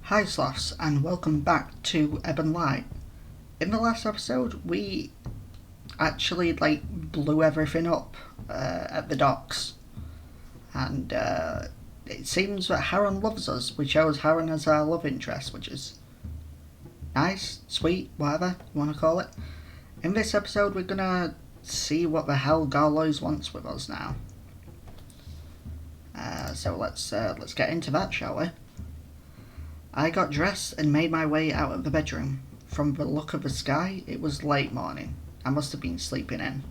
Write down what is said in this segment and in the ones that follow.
Hi Sloths, and welcome back to Ebon. In the last episode, we actually blew everything up at the docks, and it seems that Haran loves us. We chose Haran as our love interest, which is nice, sweet, whatever you want to call it. In this episode, we're gonna see what the hell Gawloyes wants with us now. So let's get into that, shall we? I got dressed and made my way out of the bedroom. From the look of the sky, it was late morning. I must have been sleeping in.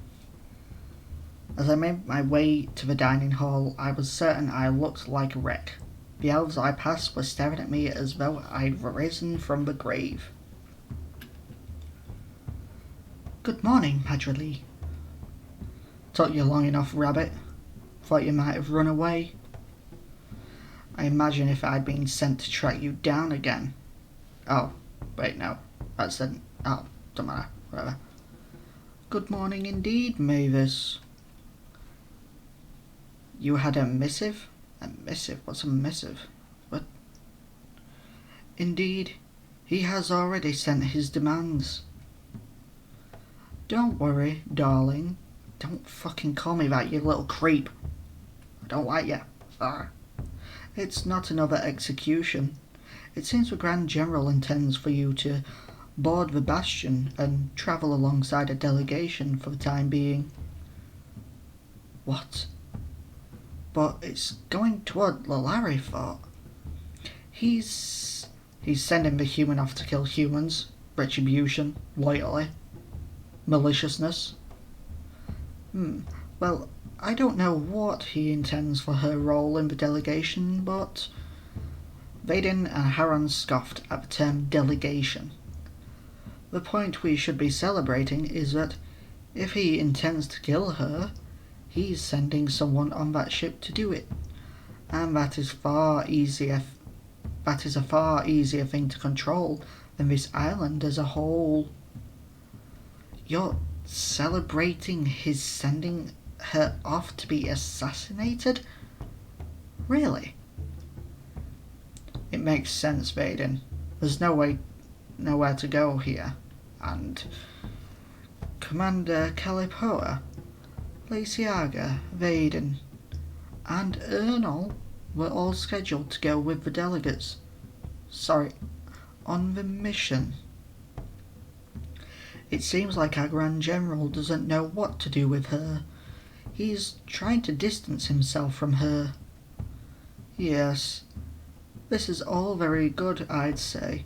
As I made my way to the dining hall, I was certain I looked like a wreck. The elves I passed were staring at me as though I'd risen from the grave. Good morning, Padre. Took you long enough, Rabbit. Thought you might have run away. I imagine if I'd been sent to track you down again. Oh, wait, no. That's the... Oh, don't matter. Whatever. Good morning indeed, Mavis. You had a missive? A missive? What's a missive? What? Indeed, he has already sent his demands. Don't worry, darling. Don't fucking call me that, you little creep. I don't like you. Arr. It's not another execution. It seems the Grand General intends for you to board the Bastion and travel alongside a delegation for the time being. What? But it's going toward Lalari. He's sending the human off to kill humans. Retribution, loyalty, maliciousness. Well, I don't know what he intends for her role in the delegation, but... Vaden and Haran scoffed at the term delegation. The point we should be celebrating is that if he intends to kill her, he's sending someone on that ship to do it. And that is a far easier thing to control than this island as a whole. You're celebrating his sending her off to be assassinated? Really? It makes sense, Vaden. There's nowhere to go here. And Commander Calipoa, Laciaga, Vaden, and Ernol were all scheduled to go with the delegates. On the mission. It seems like our Grand General doesn't know what to do with her. He's trying to distance himself from her. Yes, this is all very good, I'd say.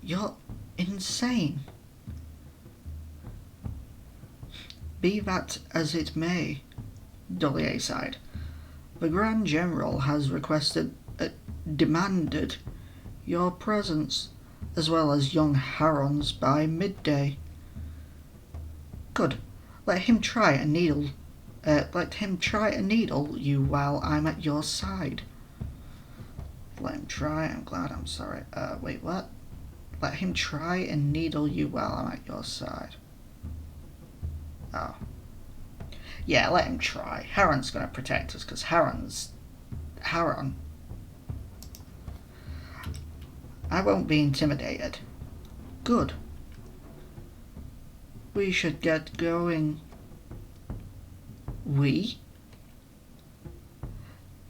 You're insane. Be that as it may, Gawloyes sighed. The Grand General has demanded your presence, as well as young Haran's by midday. Good. Let him try a needle you while I'm at your side. Let him try, I'm glad, I'm sorry. Wait, what? Let him try and needle you while I'm at your side. Oh. Yeah, let him try. Haran's gonna protect us, because Haran. I won't be intimidated. Good. We should get going. We?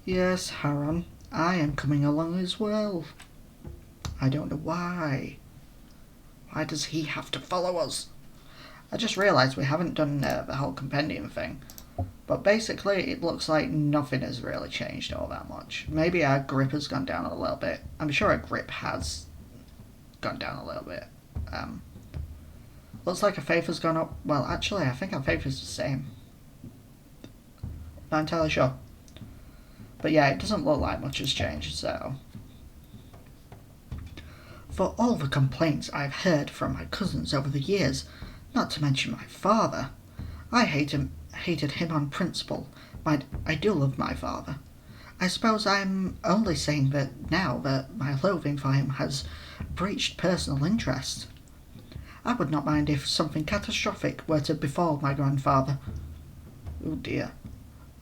Yes, Haran. I am coming along as well. I don't know why. Why does he have to follow us? I just realised we haven't done the whole compendium thing. But basically, it looks like nothing has really changed all that much. Maybe our grip has gone down a little bit. I'm sure our grip has gone down a little bit. Looks like our faith has gone up. Well, actually, I think our faith is the same. Not entirely sure. But yeah, it doesn't look like much has changed, so... For all the complaints I've heard from my cousins over the years, not to mention my father, I hated him on principle. I do love my father. I suppose I'm only saying that now that my loathing for him has breached personal interest. I would not mind if something catastrophic were to befall my grandfather. Oh dear.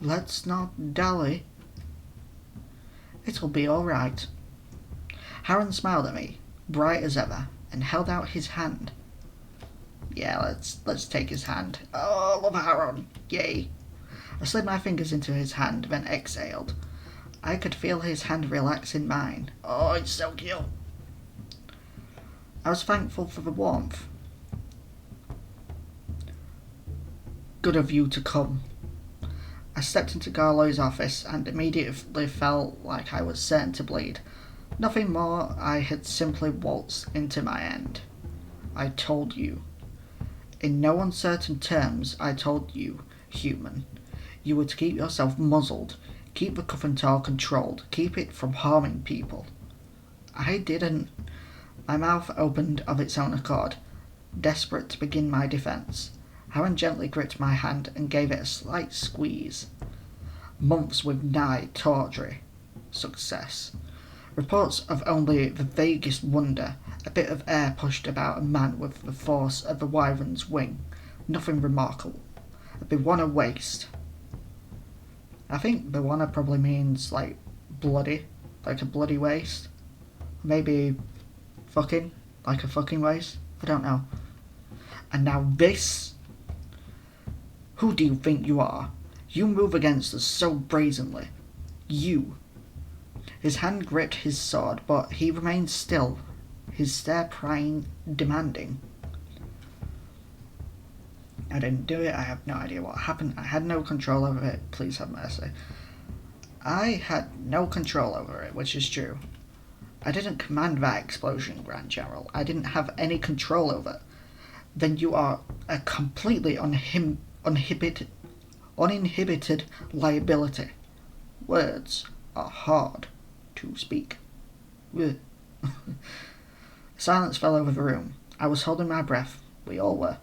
Let's not dally. It'll be all right. Harren smiled at me, bright as ever, and held out his hand. Yeah, let's take his hand. Oh, I love Harren. Yay. I slid my fingers into his hand, then exhaled. I could feel his hand relax in mine. Oh, it's so cute. I was thankful for the warmth. Good of you to come. I stepped into Gawloyes' office and immediately felt like I was certain to bleed. Nothing more, I had simply waltzed into my end. I told you. In no uncertain terms, I told you, human. You were to keep yourself muzzled, keep the Covenantal controlled, keep it from harming people. I didn't. My mouth opened of its own accord, desperate to begin my defence. Harren gently gripped my hand and gave it a slight squeeze. Months with nigh tawdry success. Reports of only the vaguest wonder, a bit of air pushed about a man with the force of a wyvern's wing. Nothing remarkable. A Bewana waste. I think Bewana probably means like bloody, like a bloody waste. Maybe fucking, like a fucking waste. I don't know. And now this? Who do you think you are? You move against us so brazenly. You. His hand gripped his sword, but he remained still, his stare prying, demanding. I didn't do it. I have no idea what happened. I had no control over it. Please have mercy. I had no control over it, which is true. I didn't command that explosion, Grand General. I didn't have any control over it. Then you are a completely uninhibited liability. Words are hard to speak. Silence fell over the room. I was holding my breath. We all were.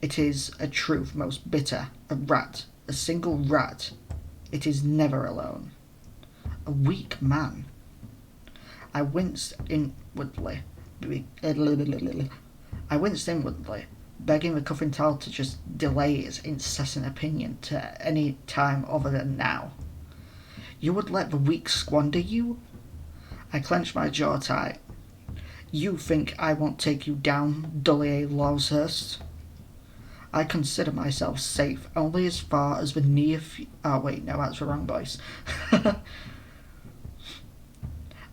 It is a truth most bitter. A rat, a single rat. It is never alone. A weak man. I winced inwardly, begging the Covenantal to just delay its incessant opinion to any time other than now. You would let the weak squander you? I clenched my jaw tight. You think I won't take you down, Gawloyes Lawshurst? I consider myself safe only as far as the near oh wait, no, that's the wrong voice.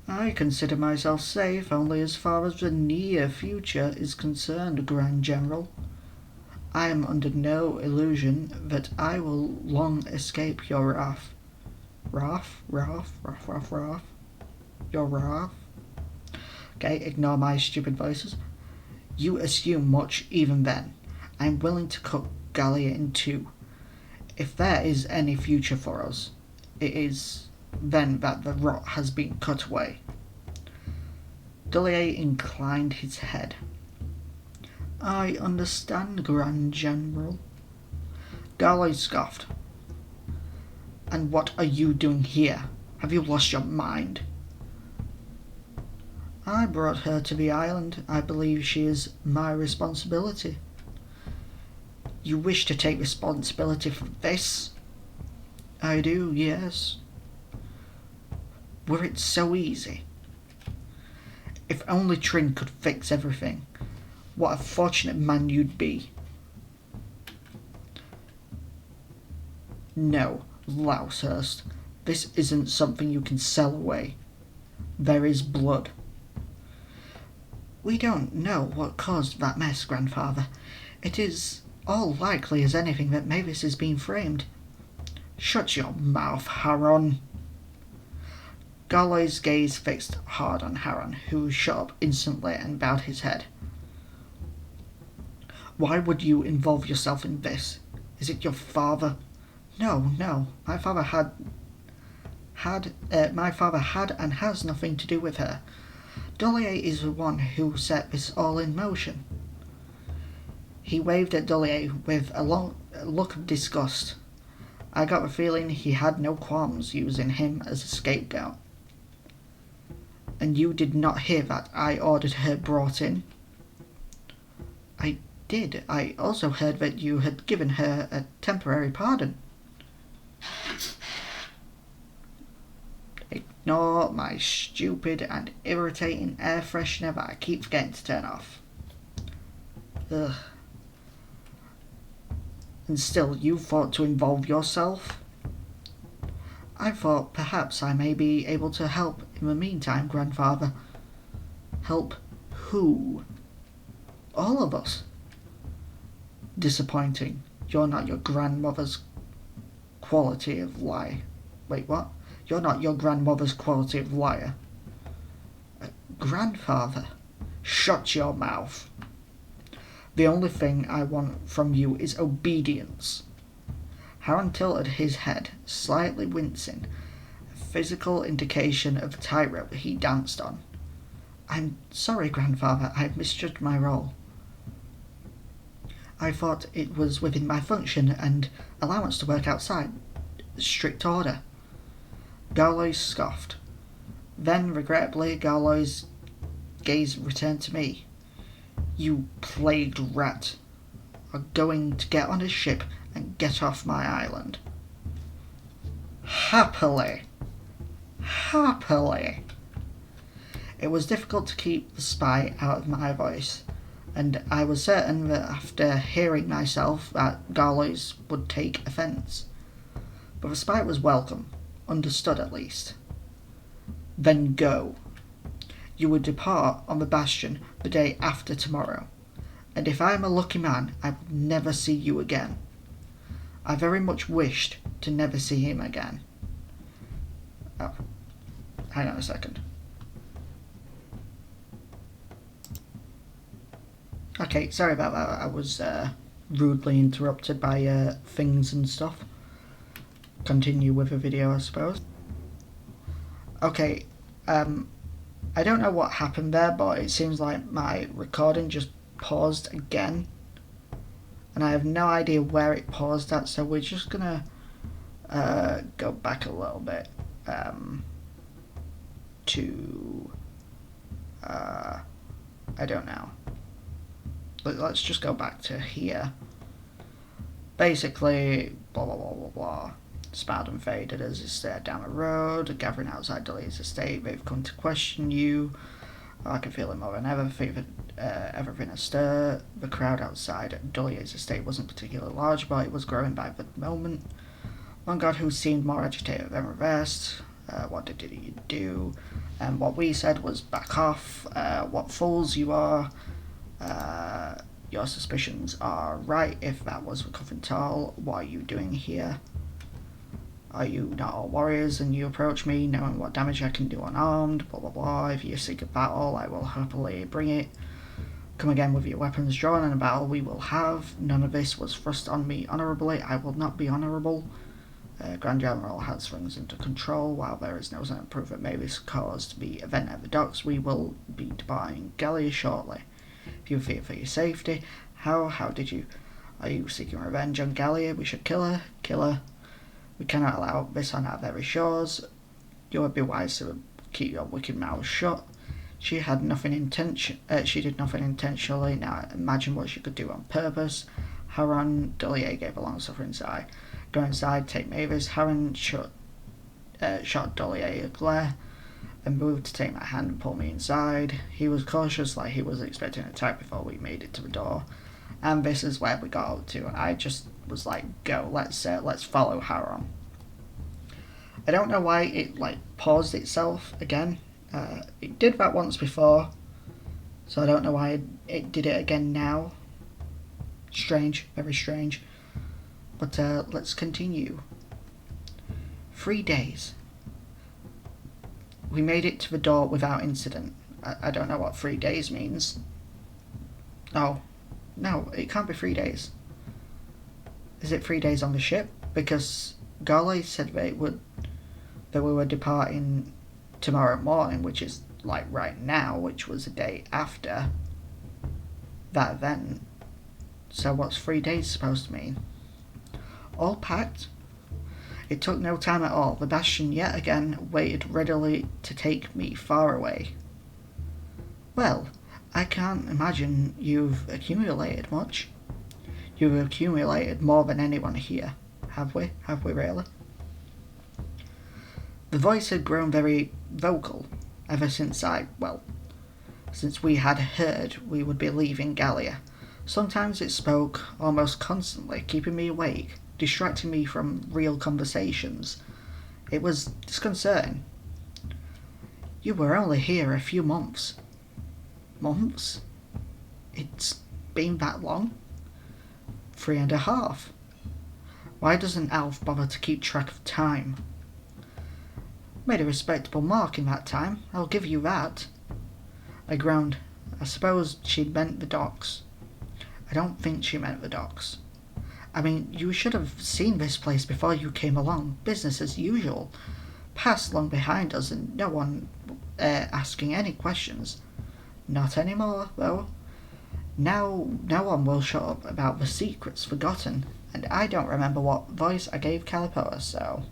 I consider myself safe only as far as the near future is concerned, Grand General. I am under no illusion that I will long escape your wrath. Wrath? Your wrath? Okay, ignore my stupid voices. You assume much even then. I am willing to cut Gha'alia in two. If there is any future for us, it is then that the rot has been cut away. Gawloyes inclined his head. I understand, Grand General. Gawloyes scoffed. And what are you doing here? Have you lost your mind? I brought her to the island. I believe she is my responsibility. You wish to take responsibility for this? I do, yes. Were it so easy? If only Trin could fix everything. What a fortunate man you'd be. No, Lawshurst, this isn't something you can sell away. There is blood. We don't know what caused that mess, Grandfather. It is all likely as anything that Mavis is being framed. Shut your mouth, Harren. Gawloyes' gaze fixed hard on Harren, who shut up instantly and bowed his head. Why would you involve yourself in this? Is it your father? No. My father had and has nothing to do with her. Gawloyes is the one who set this all in motion. He waved at Gawloyes with a look of disgust. I got the feeling he had no qualms using him as a scapegoat. And you did not hear that I ordered her brought in? I did. I also heard that you had given her a temporary pardon. nor my stupid and irritating air freshener that I keep forgetting to turn off. Ugh. And still, you thought to involve yourself? I thought perhaps I may be able to help in the meantime, grandfather. Help who? All of us. Disappointing. You're not your grandmother's quality of lie. Wait, what? You're not your grandmother's quality of liar. Grandfather, shut your mouth. The only thing I want from you is obedience. Haran tilted his head, slightly wincing, a physical indication of the tightrope he danced on. I'm sorry, grandfather, I've misjudged my role. I thought it was within my function and allowance to work outside. Strict order. Gawloyes scoffed. Then, regrettably, Gawloyes' gaze returned to me. You plagued rat are going to get on a ship and get off my island. Happily. Happily. It was difficult to keep the spite out of my voice, and I was certain that after hearing myself that Gawloyes would take offence. But the spite was welcome, understood at least. Then go. You will depart on the Bastion the day after tomorrow, and if I am a lucky man, I will never see you again. I very much wished to never see him again. Oh, hang on a second. Okay, sorry about that. I was rudely interrupted by things and stuff. Continue with the video, I suppose. Okay, I don't know what happened there, but it seems like my recording just paused again. And I have no idea where it paused at, so we're just gonna go back a little bit to I don't know. Let's just go back to here. Basically, blah blah blah blah blah. Spartan faded as he stared down the road, gathering outside Dahlia's estate. They've come to question you. I can feel it more than ever. Everything astir. The crowd outside Gawloyes' estate wasn't particularly large, but it was growing by the moment. One guard who seemed more agitated than the rest. What did you do? And what we said was back off. What fools you are. Your suspicions are right if that was the Coffin Tall. What are you doing here? Are you not all warriors and you approach me knowing what damage I can do unarmed? Blah blah blah. If you seek a battle, I will happily bring it. Come again with your weapons drawn, and a battle we will have. None of this was thrust on me honourably. I will not be honourable. Grand General has things under control. While there is no sign of proof that may this caused the event at the docks, we will be departing Gha'alia shortly. If you fear for your safety, how did you? Are you seeking revenge on Gha'alia? We should kill her. Kill her. We cannot allow this on our very shores. You would be wise to keep your wicked mouth shut. She did nothing intentionally. Now imagine what she could do on purpose. Haran, Gawloyes gave a long-suffering sigh. Go inside, take Mavis. Haran shot Gawloyes a glare, then moved to take my hand and pull me inside. He was cautious, like he was expecting an attack before we made it to the door. And this is where we got up to. I just was like, go, let's follow Haran. I don't know why it paused itself again. It did that once before, so I don't know why it did it again now. Strange, very strange. But let's continue. 3 days. We made it to the door without incident. I don't know what 3 days means. Oh, no, it can't be 3 days. Is it 3 days on the ship? Because Gawloyes said that we were departing tomorrow morning, which is like right now, which was the day after that event. So what's 3 days supposed to mean? All packed? It took no time at all. The Bastion yet again waited readily to take me far away. Well, I can't imagine you've accumulated much. You've accumulated more than anyone here. Have we? Have we really? The voice had grown very vocal ever since since we had heard we would be leaving Gha'alia. Sometimes it spoke almost constantly, keeping me awake, distracting me from real conversations. It was disconcerting. You were only here a few months. Months? It's been that long? 3.5. Why doesn't Alf bother to keep track of time? Made a respectable mark in that time, I'll give you that. I groaned. I suppose she meant the docks. I don't think she meant the docks. I mean, you should have seen this place before you came along. Business as usual. Past long behind us and no one asking any questions. Not anymore, though. Now no one will shut up about the secrets forgotten, and I don't remember what voice I gave Calipoa, so...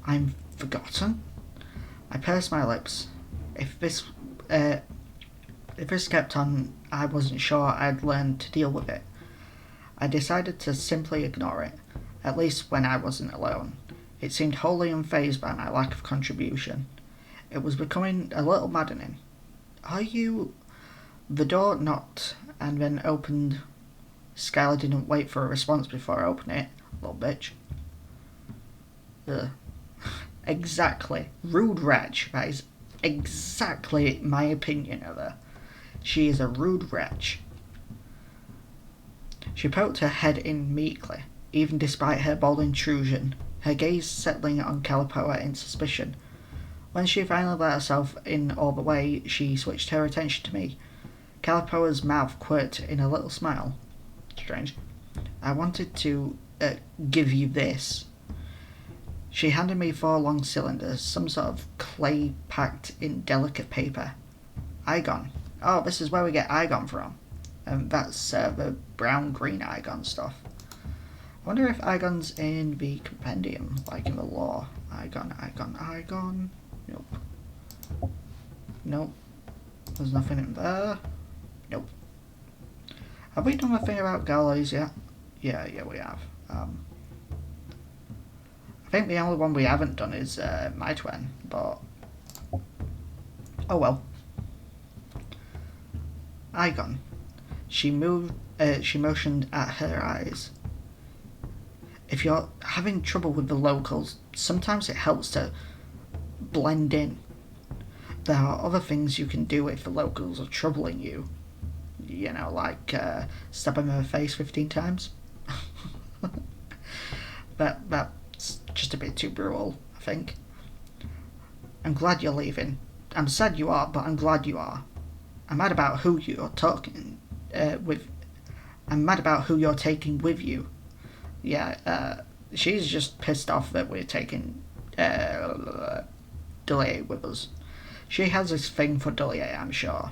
I'm forgotten? I pursed my lips. If this kept on, I wasn't sure I'd learn to deal with it. I decided to simply ignore it, at least when I wasn't alone. It seemed wholly unfazed by my lack of contribution. It was becoming a little maddening. Are you... The door knocked and then opened. Skylar didn't wait for a response before opening it. Little bitch. Ugh. Exactly. Rude wretch. That is exactly my opinion of her. She is a rude wretch. She poked her head in meekly, even despite her bold intrusion, her gaze settling on Calipoa in suspicion. When she finally let herself in all the way, she switched her attention to me. Calipoa's mouth quirked in a little smile. Strange. I wanted to give you this. She handed me 4 long cylinders, some sort of clay packed in delicate paper. Igon. Oh, this is where we get Igon from. That's the brown-green Igon stuff. I wonder if Igon's in the compendium, like in the law. Igon. Nope. There's nothing in there. Nope. Have we done the thing about Gawloyes yet? Yeah, we have. I think the only one we haven't done is my twin, but... Oh well. Igon. She motioned at her eyes. If you're having trouble with the locals, sometimes it helps to blend in. There are other things you can do if the locals are troubling you. You know, like stab them in the face 15 times. That's just a bit too brutal, I think. I'm glad you're leaving. I'm sad you are, but I'm glad you are. I'm mad about who you're talking with. I'm mad about who you're taking with you. Yeah, she's just pissed off that we're taking Gawloyes with us. She has this thing for Gawloyes, I'm sure.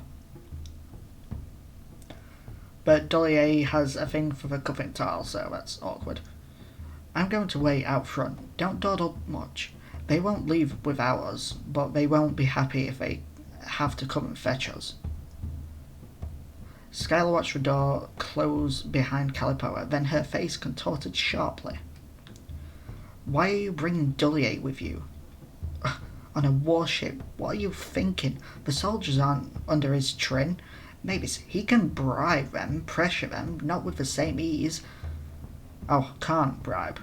But Gawloyes has a thing for the Covenantal, so that's awkward. I'm going to wait out front. Don't dawdle much. They won't leave without us, but they won't be happy if they have to come and fetch us. Skylar watched the door close behind Calipoa, then her face contorted sharply. Why are you bringing Gawloyes with you? On a warship? What are you thinking? The soldiers aren't under his trin. Maybe he can bribe them, pressure them, not with the same ease. Oh, can't bribe.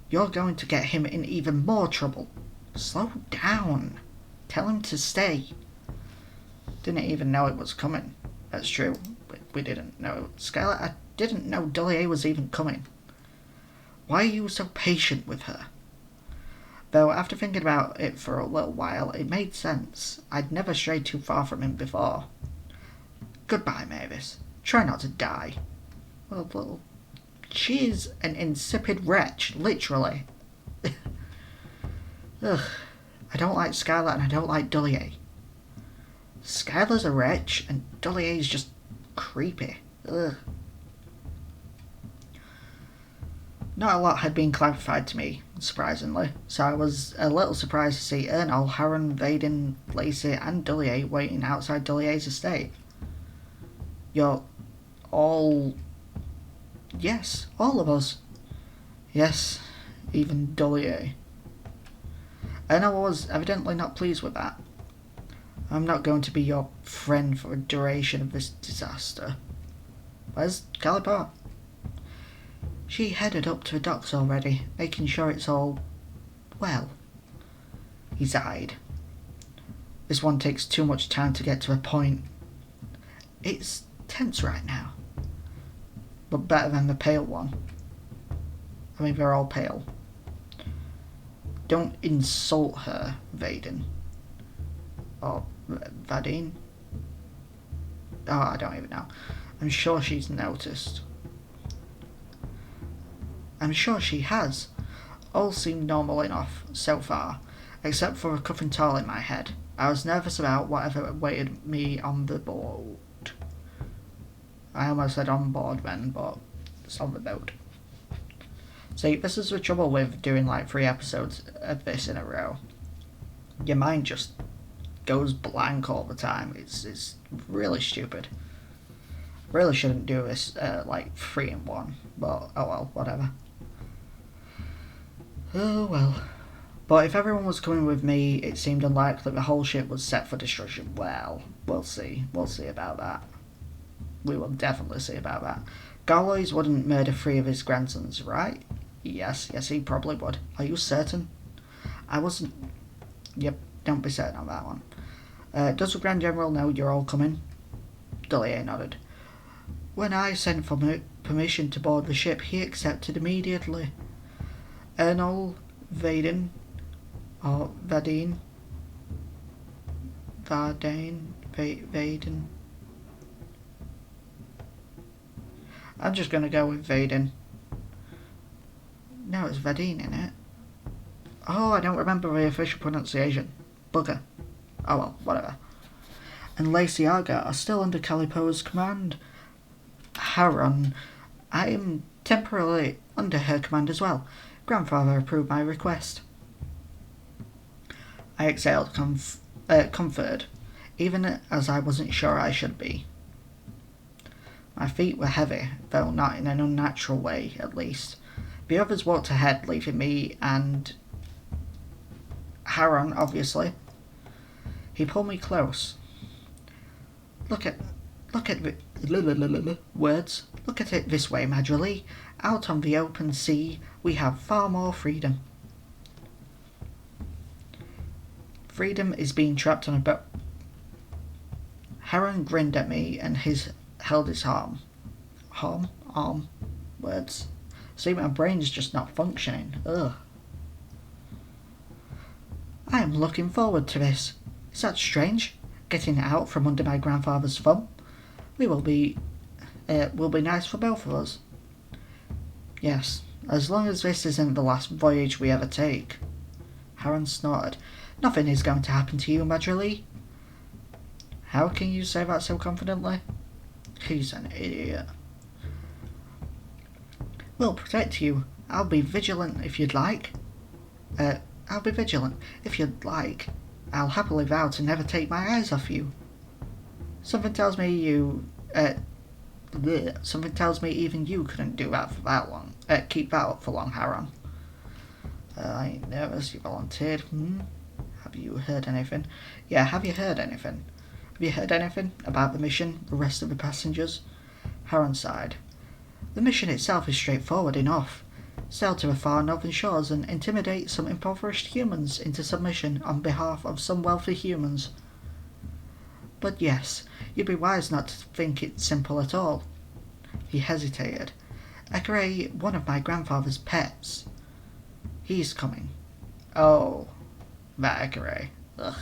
You're going to get him in even more trouble. Slow down. Tell him to stay. Didn't even know it was coming. That's true. We didn't know. Skylar, I didn't know Gawloyes was even coming. Why are you so patient with her? Though after thinking about it for a little while, it made sense. I'd never strayed too far from him before. Goodbye, Mavis. Try not to die. Well, she is an insipid wretch, literally. Ugh. I don't like Skylar and I don't like Gawloyes. Skylar's a wretch and Gawloyes is just creepy. Ugh. Not a lot had been clarified to me, surprisingly, so I was a little surprised to see Ernol, Harren, Vaden, Lacey and Gawloyes waiting outside Gawloyes' estate. You're all... Yes, all of us. Yes, even Gawloyes. Ernol was evidently not pleased with that. I'm not going to be your friend for a duration of this disaster. Where's Caliper? She headed up to the docks already, making sure it's all well. He sighed. This one takes too much time to get to a point. It's tense right now. But better than the pale one. I mean, they're all pale. Don't insult her, Vaden. Or Vadine. Oh, I don't even know. I'm sure she's noticed. I'm sure she has. All seemed normal enough so far, except for a cuff and towel in my head. I was nervous about whatever awaited me on the boat. I almost said on board then, but it's on the boat. See, this is the trouble with doing like 3 episodes of this in a row. Your mind just goes blank all the time. It's really stupid. Really shouldn't do this like 3 in 1, but oh well, whatever. Oh well. But if everyone was coming with me, it seemed unlikely the whole ship was set for destruction. Well, we'll see. We'll see about that. We will definitely see about that. Gawloyes wouldn't murder 3 of his grandsons, right? Yes, he probably would. Are you certain? I wasn't... Yep, don't be certain on that one. Does the Grand General know you're all coming? Gawloyes nodded. When I sent for permission to board the ship, he accepted immediately. Ernol, Vaden, or Vadine, Vaden. I'm just going to go with Vaden. No, it's Vadine, innit? Oh, I don't remember the official pronunciation. Bugger. Oh well, whatever. And Lacey Arga are still under Calipo's command. Haron, I am temporarily under her command as well. Grandfather approved my request. I exhaled, comforted, even as I wasn't sure I should be. My feet were heavy, though not in an unnatural way, at least. The others walked ahead, leaving me and Haron, obviously. He pulled me close. Look at words. Look at it this way, Madrily. Out on the open sea, we have far more freedom. Freedom is being trapped on a boat. Haron grinned at me and held his arm. Words. See, my brain's just not functioning. Ugh. I am looking forward to this. Is that strange? Getting out from under my grandfather's thumb? Will be nice for both of us. Yes, as long as this isn't the last voyage we ever take. Haron snorted. Nothing is going to happen to you, Madrily. How can you say that so confidently? He's an idiot. We'll protect you. I'll be vigilant if you'd like. I'll be vigilant if you'd like. I'll happily vow to never take my eyes off you. Something tells me even you couldn't do that for that long. Keep that up for long, Haron. I ain't nervous, you volunteered. Have you heard anything? Yeah, have you heard anything? Have you heard anything about the mission, the rest of the passengers? Haron sighed. The mission itself is straightforward enough. Sail to the far northern shores and intimidate some impoverished humans into submission on behalf of some wealthy humans. But yes, you'd be wise not to think it simple at all. He hesitated. Ekere, one of my grandfather's pets. He's coming. Oh, that Ekere. Ugh.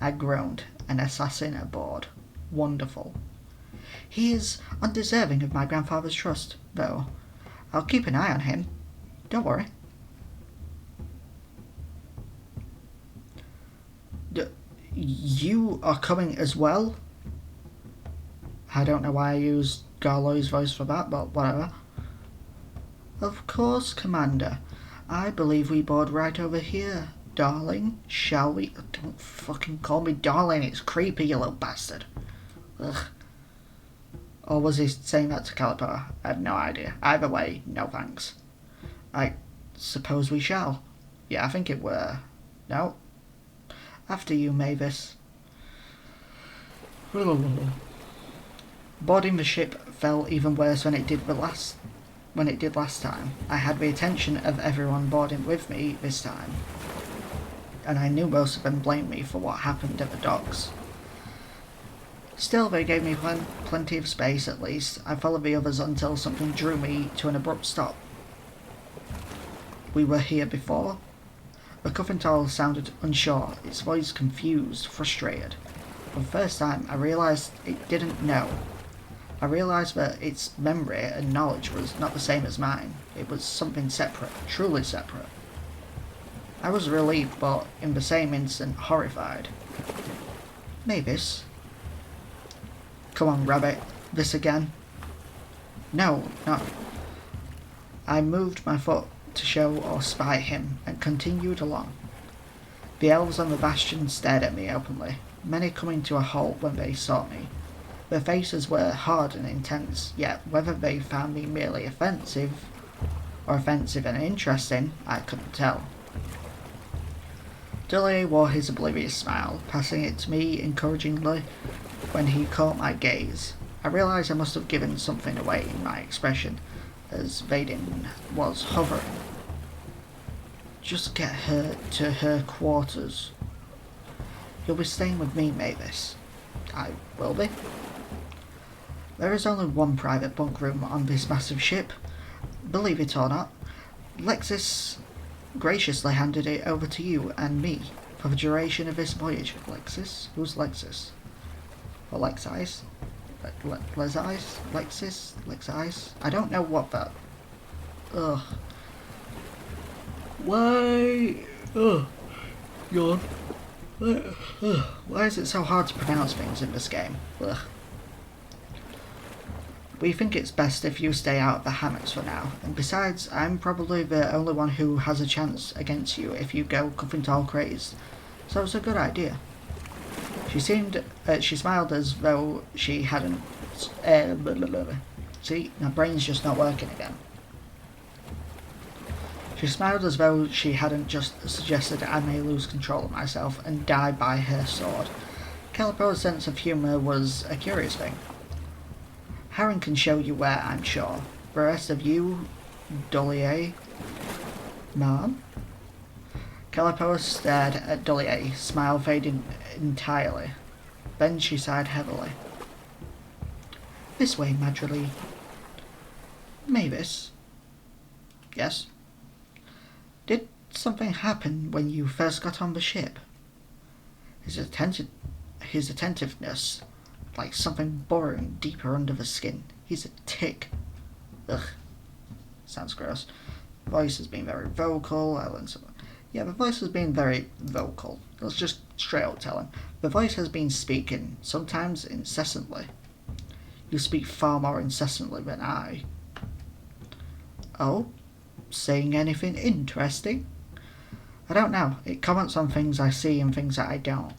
I groaned. An assassin aboard. Wonderful. He is undeserving of my grandfather's trust, though. I'll keep an eye on him. Don't worry. You are coming as well? I don't know why I used Gawloyes' voice for that, but whatever. Of course, Commander. I believe we board right over here. Darling, shall we? Don't fucking call me darling, it's creepy, you little bastard. Ugh. Or was he saying that to Caliper? I have no idea. Either way, no thanks. suppose we shall. Yeah, I think it were. No. After you, Mavis. Boarding the ship felt even worse than it did last time. I had the attention of everyone boarding with me this time, and I knew most of them blamed me for what happened at the docks. Still, they gave me plenty of space at least. I followed the others until something drew me to an abrupt stop. We were here before? The Cuffental sounded unsure, its voice confused, frustrated. For the first time, I realised it didn't know. I realised that its memory and knowledge was not the same as mine. It was something separate, truly separate. I was relieved, but in the same instant horrified. Mavis? Come on, Rabbit. This again? No, not. I moved my foot to show or spy him, and continued along. The elves on the bastion stared at me openly, many coming to a halt when they saw me. Their faces were hard and intense, yet whether they found me merely offensive and interesting, I couldn't tell. Gawloyes wore his oblivious smile, passing it to me encouragingly when he caught my gaze. I realised I must have given something away in my expression, as Vaden was hovering. Just get her to her quarters. You'll be staying with me, Mavis. I will be. There is only one private bunk room on this massive ship. Believe it or not, Lexis graciously handed it over to you and me for the duration of this voyage. Lexis? Who's Lexis? Or Lexis? Lexis? I don't know what that... Ugh. Why... Ugh. Yawn. Why is it so hard to pronounce things in this game? Ugh. We think it's best if you stay out of the hammocks for now, and besides, I'm probably the only one who has a chance against you if you go Cuffental crazed, so it's a good idea. She smiled as though she hadn't... See, my brain's just not working again. She smiled as though she hadn't just suggested I may lose control of myself and die by her sword. Calipo's sense of humour was a curious thing. Harren can show you where, I'm sure. The rest of you, Gawloyes, Ma'am? Calipo stared at Gawloyes, smile fading entirely. Then she sighed heavily. This way, Madrilee. Mavis? Yes? Did something happen when you first got on the ship? His attentiveness, like something burrowing deeper under the skin. He's a tick. Ugh. Sounds gross. Voice has been very vocal. Yeah, the voice has been very vocal. Let's just straight out tell him. The voice has been speaking, sometimes incessantly. You speak far more incessantly than I. Oh? Saying anything interesting? I don't know. It comments on things I see and things that I don't.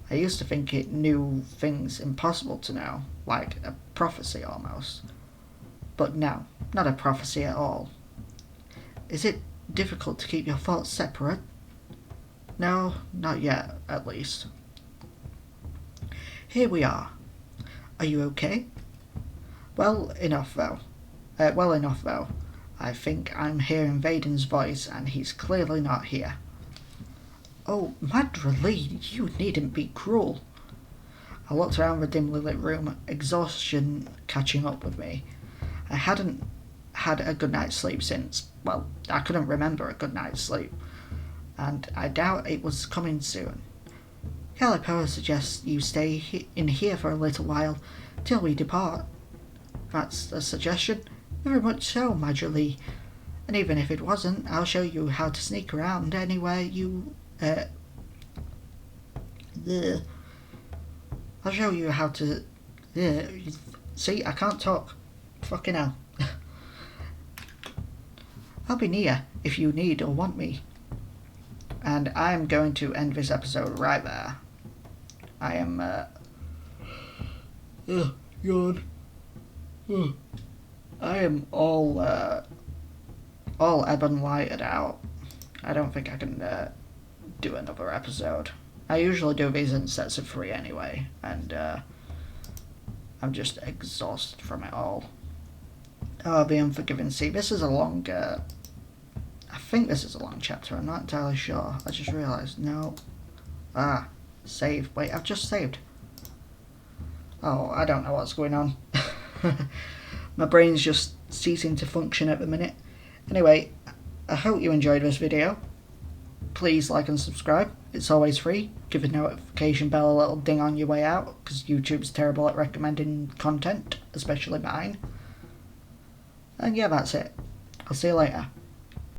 I used to think it knew things impossible to know, like a prophecy almost. But no, not a prophecy at all. Is it difficult to keep your thoughts separate? No, not yet, at least. Here we are. Are you okay? Well enough though. I think I'm hearing Vaden's voice, and he's clearly not here. Oh, Madrilee, you needn't be cruel. I looked around the dimly lit room, exhaustion catching up with me. I hadn't had a good night's sleep since, well, I couldn't remember a good night's sleep, and I doubt it was coming soon. Calipo suggests you stay in here for a little while, till we depart. That's a suggestion? Very much so, Madrilee. And even if it wasn't, I'll show you how to sneak around anywhere you... I'll show you how to... See, I can't talk. Fucking hell. I'll be near if you need or want me. And I'm going to end this episode right there. I am, yawn. I am all, all Ebon lighted out, I don't think I can do another episode. I usually do these in sets of 3 anyway, and I'm just exhausted from it all. Oh, the Unforgiven Sea. This is a long... I think this is a long chapter. I'm not entirely sure. I just realised. No. Ah. Save. Wait, I've just saved. Oh, I don't know what's going on. My brain's just ceasing to function at the minute. Anyway, I hope you enjoyed this video. Please like and subscribe. It's always free. Give the notification bell a little ding on your way out, because YouTube's terrible at recommending content, especially mine. And yeah, that's it. I'll see you later.